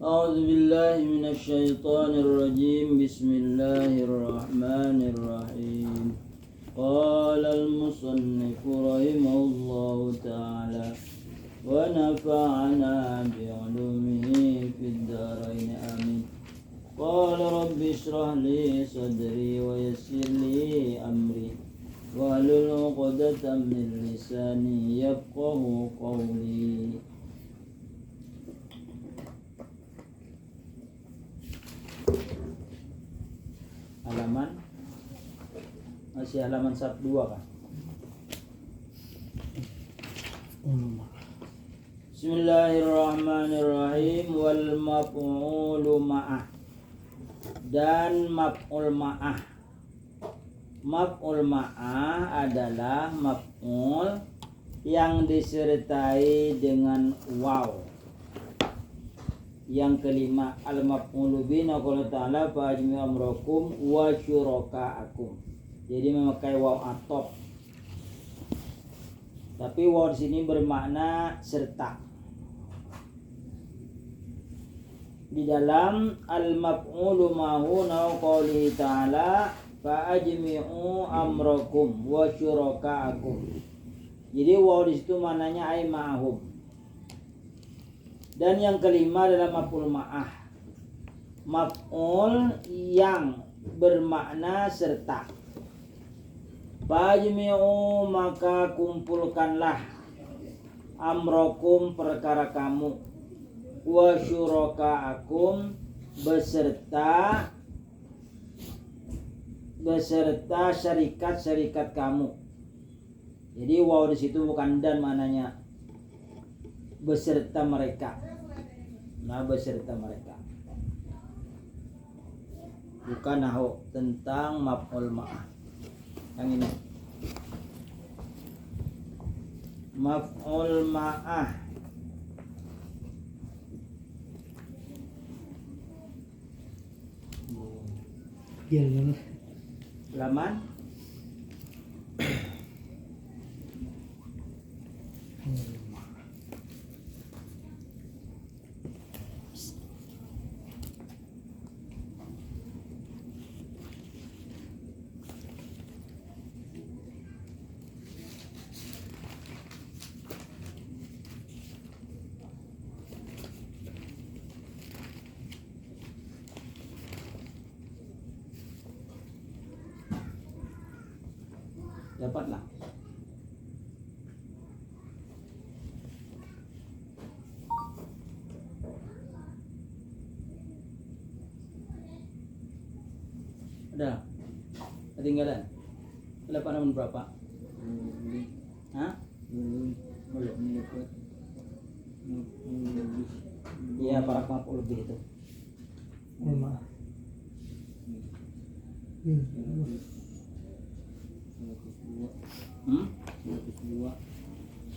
أعوذ بالله من الشيطان الرجيم بسم الله الرحمن الرحيم قال المصنف رحمه الله تعالى ونفعنا بعلومه في الدارين آمين قال رب اشرح لي صدري ويسر لي أمري واحلل عقدة من لساني يفقه قولي. Halaman masih halaman 1-2 kan? Bismillahirrahmanirrahim. Wal maf'ulu ma'ah dan maf'ul ma'ah. Maf'ul ma'ah adalah maf'ul yang disertai dengan waw. Yang kelima, al-maf'ulu bina qala ta'ala fa'ajmi amrakum wa syuraka'akum. Jadi memakai waw atop. Tapi waw di sini bermakna serta. Di dalam al-maf'ulu ma'hu na qouli ta'ala fa'ajmi'u amrakum wa syuraka'akum. Jadi waw di situ maknanya ai ma'hum. Dan yang kelima adalah maf'ul ma'ah. Maf'ul yang bermakna serta. Fajmi'u maka kumpulkanlah amrokum perkara kamu wa syuraka'akum beserta syarikat-syarikat kamu. Jadi waw di situ bukan dan maknanya beserta mereka. Nah, beserta mereka. Bukan nahu tentang maf'ul ma'ah. Yang ini. Maf'ul ma'ah. Halaman dapatlah. Ada ketinggalan. Dapat nomor berapa? Hah? Belum. Iya, para maf'ul lebih itu. Hmm?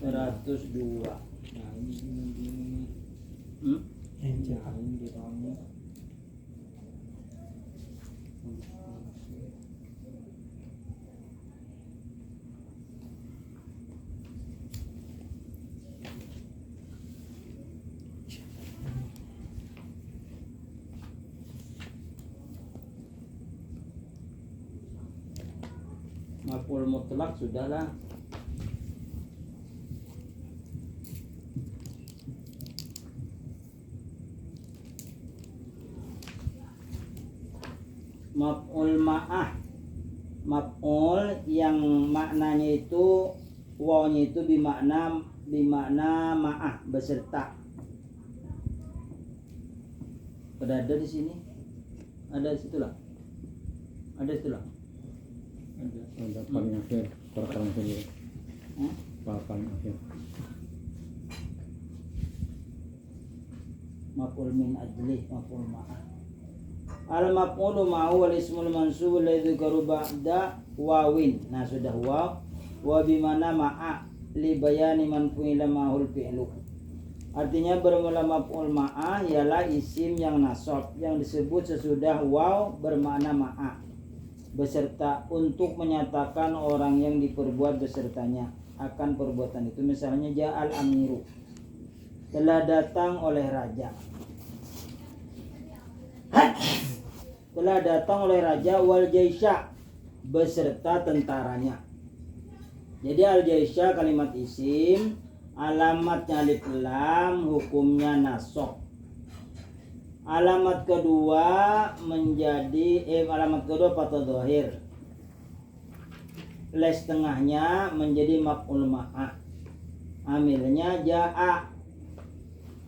102. Nah, ini. Maf'ul mutlak sudahlah. Maf'ul ma'ah. Maf'ul yang maknanya itu wawnya itu bimakna ma'ah beserta. Ada di sini. Ada di situlah. Ada di situlah. Ada paling akhir, paling akhir. Paling akhir. Maf'ul min ajlih, maf'ul ma'ah. Al-maf'ulu ma'hu wal ismul mansub alladhi dzakaru ba'da wawin. Nah, sudah waw wa bimana ma'a li bayani man fu'ila ma'hul fi'lu. Artinya bermula maf'ul ma'ah ialah isim yang nasab yang disebut sesudah waw bermakna ma'a beserta untuk menyatakan orang yang diperbuat besertanya akan perbuatan itu. Misalnya ja'al amiru, telah datang oleh raja. telah datang oleh raja wal jaisha beserta tentaranya. Jadi al jaisha kalimat isim, alamatnya alif lam, hukumnya nasab. Alamat kedua alamat kedua fathah dhahir. Les tengahnya menjadi maf'ul ma'ah. Amilnya ja'a.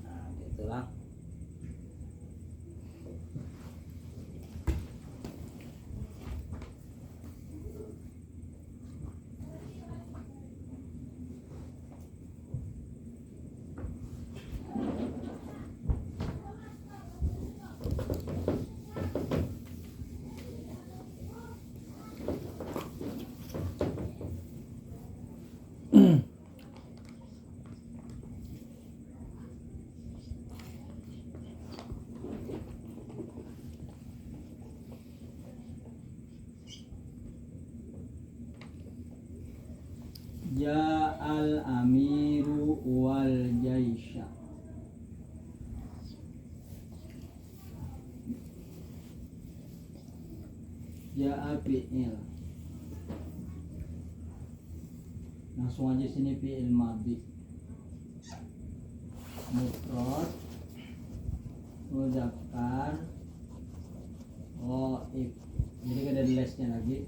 Nah, gitulah. Ja'al amiru wal jaisha. Ja'a fi'il. Langsung aja sini fi'il madhi. Mufrad, mudzakkar, ghaib. Jadi ada lesnya lagi.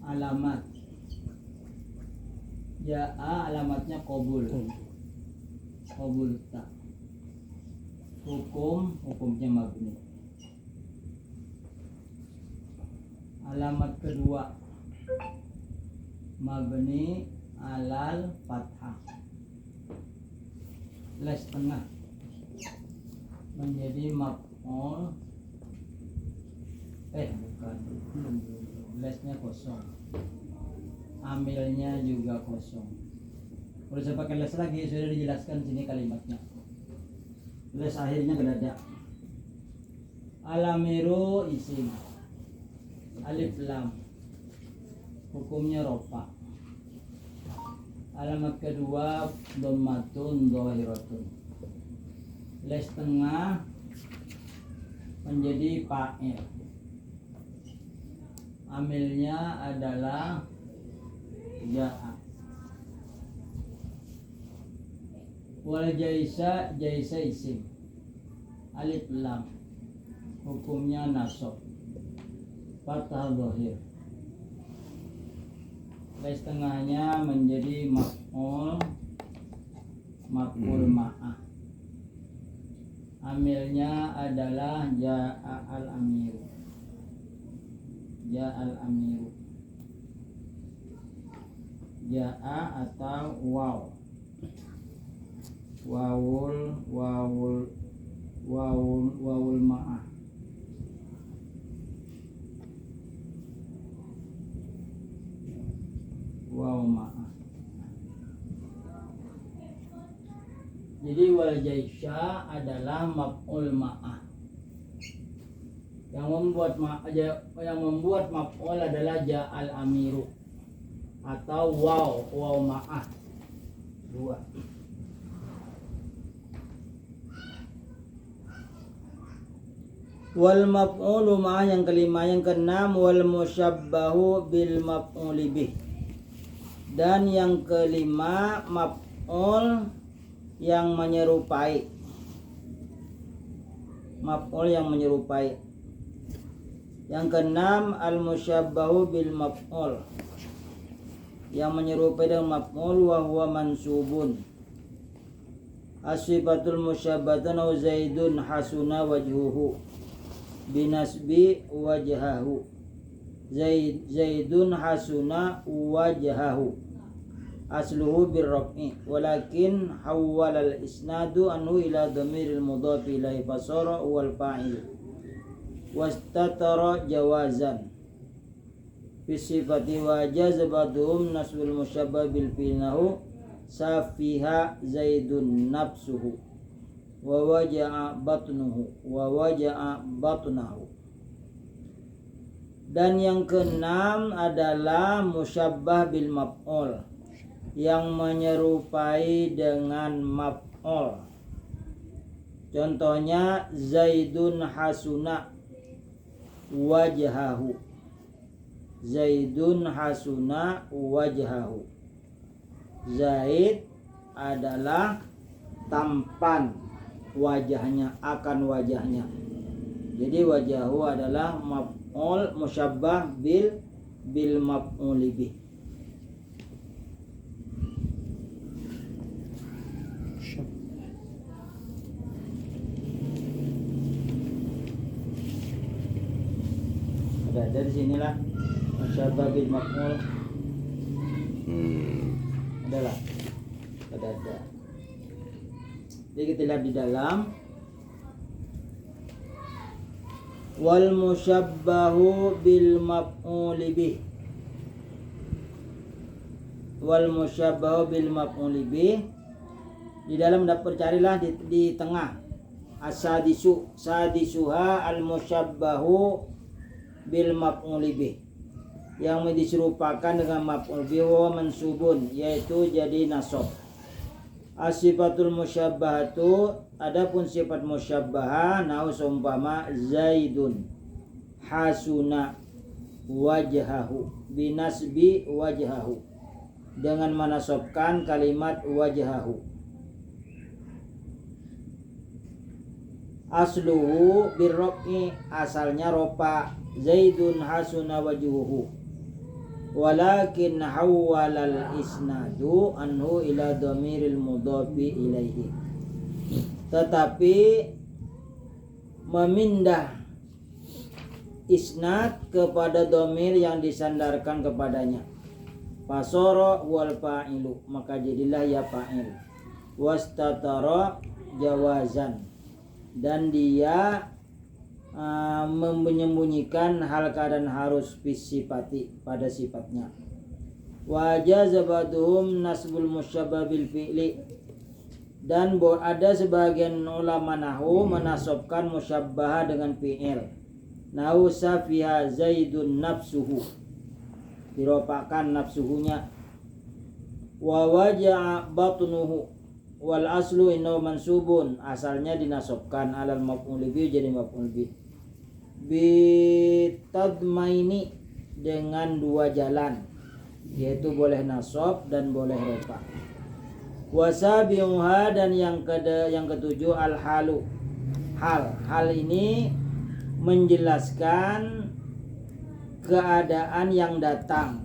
Alamat. Ja'a alamatnya qabul. Qabul ta. Hukumnya mabni. Alamat kedua mabni alal fathah. Les tengah menjadi maf'ul. Bukan. Lesnya kosong. Amilnya juga kosong. Kalau saya pakai les lagi sudah dijelaskan sini kalimatnya. Les akhirnya gak ada. Alamiru isim. Alif lam. Hukumnya rofa. Alamat kedua dhammatun dhahiratun. Les tengah menjadi fa'il. Amilnya adalah ja'a. Wal jaisa isim. Alif lam. Hukumnya nasab. Fathah dhahir. Les tengahnya menjadi maf'ul ma'ah. Amilnya adalah ja'al amiru. Ja'al amiru. Ja'a atau waw. Wawul ma'ah. Waw ma'ah. Jadi wal jaisha adalah maf'ul ma'ah. Yang membuat maf'ul adalah ja'al amiru atau waw ma'ah. Dua. Wal maf'ulu ma'ah yang kelima. Yang keenam wal musyabbahu bil maf'uli bih. Dan yang kelima maf'ul yang menyerupai. Maf'ul yang menyerupai. Yang keenam al musyabbahu bil maf'ul. Yang menyerupai dengan maf'ul wa huwa mansubun. As-sifatul musyabbatun au zaidun hasuna wajhuhu binasbi wajhahu. Zaidun hasuna wajhahu asluhu birraf'i walakin hawwala al-isnadu anhu ila dhamiril mudhafi ilaihi fasara wal fa'il wastatara jawazan fi sifati wa jazabatuhum nasbul musyabbah bil fi'nahu safiha zaidun nafsuhu wa waja'a batnuhu. Dan yang keenam adalah musyabbah bil maf'ul yang menyerupai dengan maf'ul. Contohnya Zaidun hasuna wajhahu. Zaidun hasuna wajhahu. Zaid adalah tampan wajahnya, akan wajahnya. Jadi wajahu adalah maf'ul musyabbah bil maf'ul bih. Ada di sinilah musyabbah bil maf'ul. Adalah ada. Jadi kita lihat di dalam wal musyabbahu bil maf'ul bih. Wal musyabbahu bil maf'ul bih. Di dalam dapat carilah di tengah sadisuha al musyabbahu bil maf'ul bih, yang diserupakan dengan maf'ul bih wa mansubun, yaitu jadi nasab. Asifatul musyabbahatu, adapun sifat musyabbahah nahu seumpama Zaidun hasuna wajhahu binasbi wajhahu, dengan menasabkan kalimat wajhahu. Asluhu birrofi, asalnya ropa. Zaidun hasuna wajhuhu, walakin hawwalal isnadu anhu ila dhamiril mudhafi ilaihi, tetapi memindah isnad kepada dhamir yang disandarkan kepadanya. Fasara wal fa'ilu, maka jadilah ya fa'il. Wastatara jawazan, dan dia menyembunyikan hal keadaan harus fisifati pada sifatnya. Wajazabaduhum nasbul musyabbah bil fi'li, dan ada sebagian ulama nahwu menasabkan musyabbah dengan fi'il. Nahu safiha Zaidun nafsuhu, diropakan nafsuhunya. Wa waja'a batnuhu, wal aslu innahu mansubun, asalnya dinasabkan alal maf'ul bih, jadi maf'ul bih. Bitadmaini, dengan dua jalan, yaitu boleh nasab dan boleh rofa. Wasabiuha, dan yang ketujuh al halu, hal ini menjelaskan keadaan yang datang,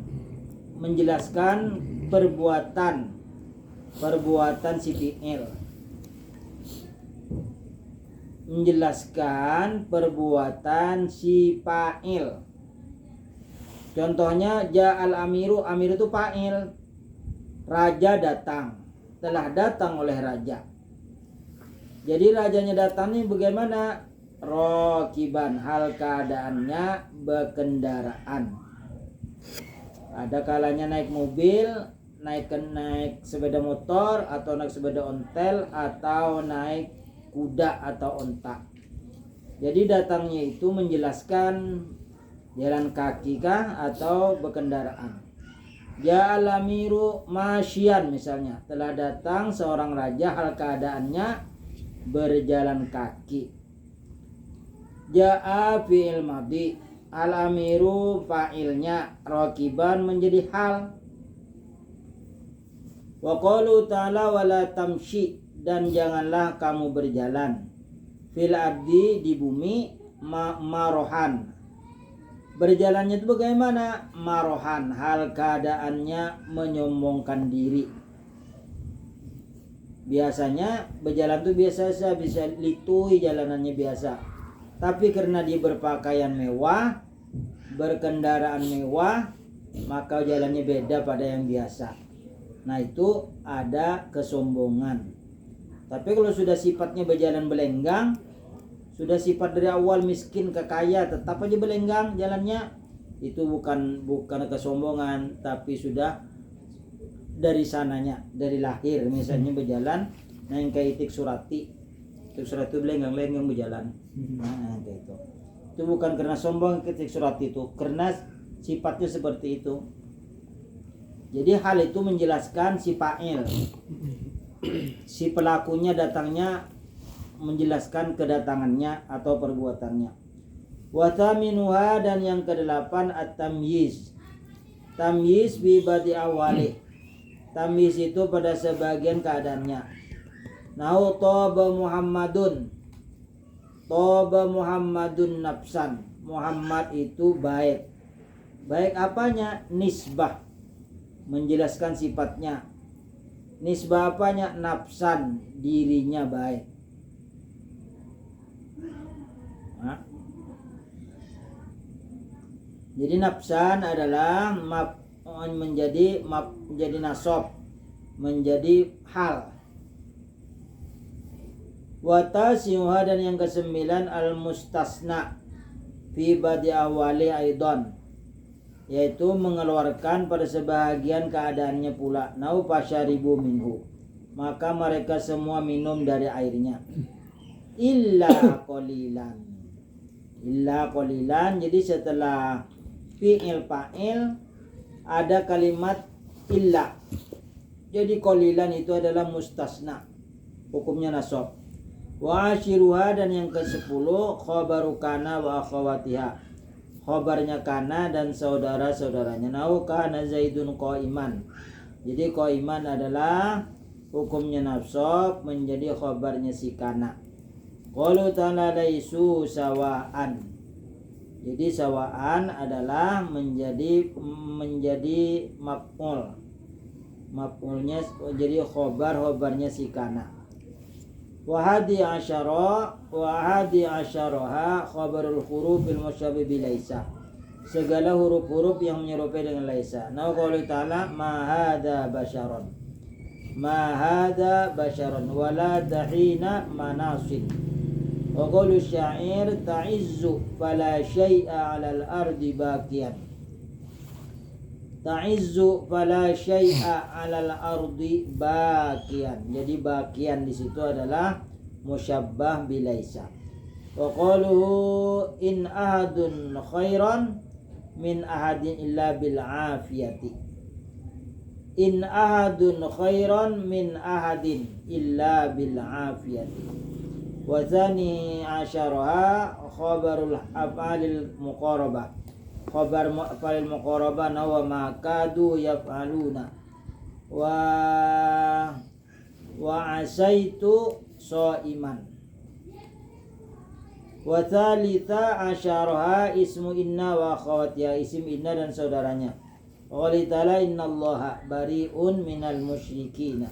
menjelaskan perbuatan si fi'il, menjelaskan perbuatan si fa'il. Contohnya ja'al amiru, amir itu fa'il, raja datang, telah datang oleh raja. Jadi rajanya datang ini bagaimana? Rakiban, hal keadaannya berkendaraan. Ada kalanya naik mobil, naik sepeda motor, atau naik sepeda ontel, atau naik kuda atau onta. Jadi datangnya itu menjelaskan jalan kaki kah atau berkendaraan. Ja'al amiru masyian, misalnya telah datang seorang raja, hal keadaannya berjalan kaki. Ja'a fi'il madhi, al amiru fa'ilnya, rakiban menjadi hal. Wa qalu ta'ala wala tamshi, dan janganlah kamu berjalan, fil ardi, di bumi, marohan. Berjalannya itu bagaimana? Marohan, hal keadaannya menyombongkan diri. Biasanya berjalan itu biasa saja, bisa litui jalanannya biasa. Tapi karena dia berpakaian mewah, berkendaraan mewah, maka jalannya beda pada yang biasa. Nah itu ada kesombongan. Tapi kalau sudah sifatnya berjalan belenggang, sudah sifat dari awal miskin ke kaya, tetap aja belenggang jalannya, itu bukan kesombongan, tapi sudah dari sananya, dari lahir. Misalnya berjalan, nah yang kayak Itik Surati belenggang-belenggang berjalan. Nah kayak itu. Itu bukan karena sombong Itik Surati itu, karena sifatnya seperti itu. Jadi hal itu menjelaskan si fa'il. Si pelakunya datangnya menjelaskan kedatangannya atau perbuatannya. Wa thaminuha, dan yang kedelapan at-tamyiz. Tamyiz bi badi awali. Tamyiz itu pada sebagian keadaannya. Nau toba Muhammadun. Toba Muhammadun nafsan. Muhammad itu baik. Baik apanya? Nisbah. Menjelaskan sifatnya. Nisbah apanya? Nafsan, dirinya baik. Hah? Jadi nafsan adalah menjadi nasab, menjadi hal. Wa tasi'uha, dan yang kesembilan al-mustasna fi badi awali aidan, yaitu mengeluarkan pada sebahagian keadaannya pula. Nau pasyaribu minhu, maka mereka semua minum dari airnya. Illa qalilan. Illa qalilan, jadi setelah fi'il fa'il ada kalimat illa. Jadi qalilan itu adalah mustasna, hukumnya nasab. Wa ashiruha, dan yang ke-10 khabaru kana wa akhawatiha, khabarnya kana dan saudara-saudaranya. Nau kana zaidun qaiman, jadi qaiman adalah hukumnya nasab, menjadi khabarnya si kana. Qalu ta'ala laisu sawa'an, jadi sawa'an adalah menjadi maf'ul. Maf'ulnya jadi khobarnya si kana. Wa hadi asyaraha khabarul hurufil musyabih bilaisa, segala huruf-huruf yang menyerupai dengan laisa. Nah qaulu ta'ala ma hadza basyaron, ma hadza basyaron wala tahina manasin. Wa qaulu syair ta'izzu fala syai'a 'alal ardi baqiyan. Ta'izzu fala syai'a 'alal ardi baqiyan. Jadi baqiyan di situ adalah musyabbah bilaisa. Wa qaluhu in ahadun khairan min ahadin illa bil afiyati. In ahadun khairan min ahadin illa bil afiyati. Wa tsani asyaraha khabarul af'alil muqarabah, khabar af'alil muqarabah wa ma kadu yaf'aluna wa asaitu shaiman. Wa tsalitsa asyaraha ismu inna wa akhawatiha, isim inna dan saudaranya. Wa ta'ala innallaha bari'un minal musyrikina.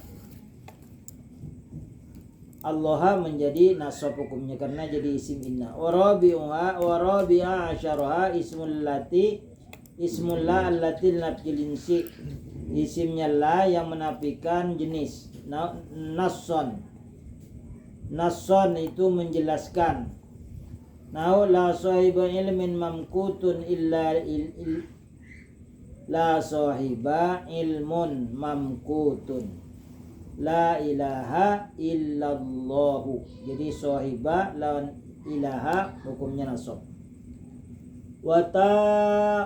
Allah menjadi nasab hukumnya karena jadi isim inna. Wa rabi'a asyaraha ismul la allati nafil insi, isimnya la yang menafikan jenis. Nasson itu menjelaskan. La sahiba ilmin mamkutun illa la sahiba ilmun mamkutun. La ilaha illallahu. Jadi sahiba lawan ilaha hukumnya nasab.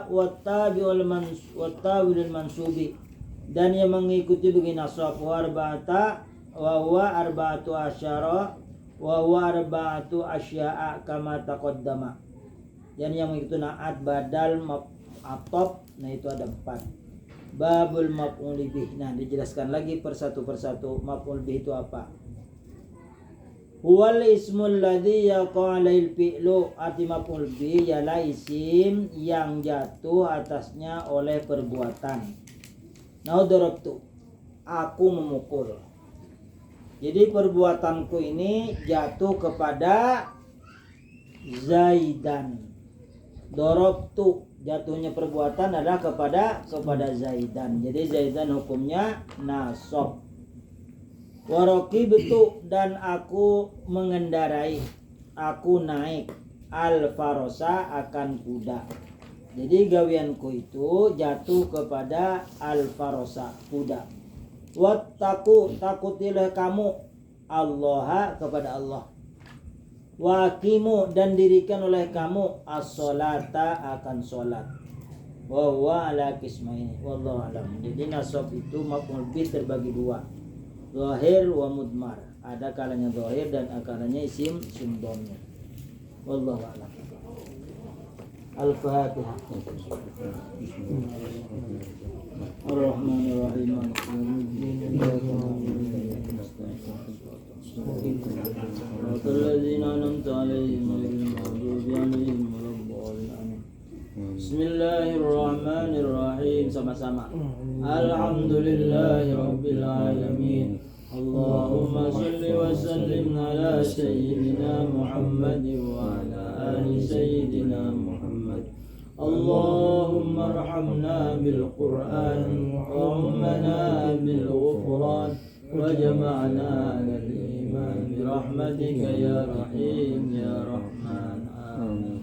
Wattabi'ul mansubi, dan yang mengikuti begini nasab wa huwa arba'atu asyara wa huwa arba'atu asya'a kama taqaddama. Dan yang mengikuti naat badal atop, nah itu ada 4. Babul maf'ul bih. Nah, dijelaskan lagi persatu maf'ul bih itu apa. Huwal ismul ladzi yaqa 'alail fi'lu. Arti maf'ul bih ialah isim yang jatuh atasnya oleh perbuatan. Nah, darabtu, aku memukul. Jadi perbuatanku ini jatuh kepada Zaidan. Darabtu, jatuhnya perbuatan adalah kepada Zaidan. Jadi Zaidan hukumnya nasab. Waraqibtu, dan aku mengendarai, aku naik al-farosa akan kuda. Jadi gawianku itu jatuh kepada al-farosa, kuda. Wattaqu, takutilah kamu Allah, kepada Allah. Waqimu, dan dirikan oleh kamu as-sholata, akan sholat. Wa huwa ala qismaini wallahu alam. Jadi nasab itu maf'ul bih terbagi 2, zahir wa mudmar. Ada kalanya zahir dan kalanya isim dhamir. Wallahu alam. Al-Fatihah. Ar-Rahmanir-Rahim. الذين أنعمت عليهم غير المغضوب عليهم ولا الضالين. Bismillahirrahmanirrahim. Sama-sama. Alhamdulillahi Rabbil Alamin. Allahumma salli wa sallim ala Sayyidina Muhammad wa ala ali Sayyidina Muhammad. Allahumma arhamna bil Qur'an wa ummana bil Ghufran wa jama'na al iman bi rahmatika ya Rahim ya Rahman. Amin.